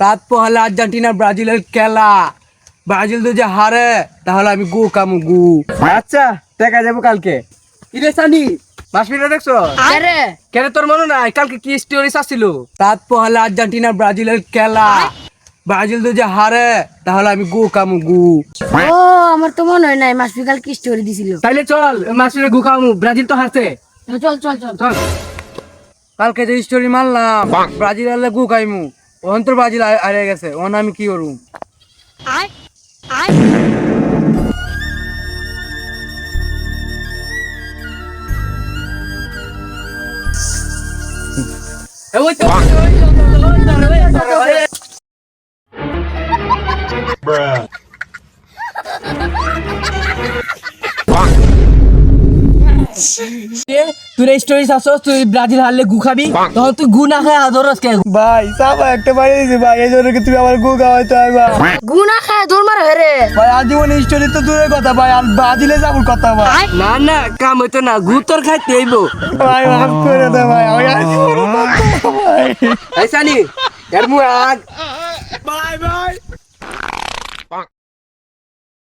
রাত পহলে আর্জেন্টিনা ব্রাজিলের খেলা। ব্রাজিল যদি হারে তাহলে আমি গু কামু গু। আচ্ছা দেখা যাবো কালকে। ইরে সানি মাসমিরা দেখছো? আরে কেন তোর মনে নাই কালকে কি স্টোরি আসছিল? রাত পহলে আর্জেন্টিনা ব্রাজিলের খেলা। ব্রাজিল যদি হারে তাহলে আমি গু কামু গু। ও আমার তো মনে হয় নাই মাসবিকাল কি স্টোরি দিছিল। তাইলে চল মাসমিরা গু কামু, ব্রাজিল তো হারছে। চল চল চল চল কালকে যে স্টোরি মারলাম ব্রাজিল হারলে গু খাইমু। ওখান তো ব্রাজিল হারে গেছে, ওখানে আমি কি করবো? তুই স্টোরি আসছস, তুই ব্রাজিল হারলে গু খাবি, তখন তুই গু না খায় আদরস কে? ভাই সাবা একটা বাড়ি দিছি ভাই, এই জন্য কি তুমি আমার গু খাওয়াইতে হবে? গুনা খায় দৌড় মারো হেরে। ভাই আজীবন স্টোরি তো দূরের কথা ভাই, আর ব্রাজিলে যাবো কথা ভাই। না না কাম হইতো না, গু তোর খাইতে হইব ভাই, মাফ করে দে ভাই, আমি আজীবন ভাই। এই সানি এর মুখ আগ। Bye bye.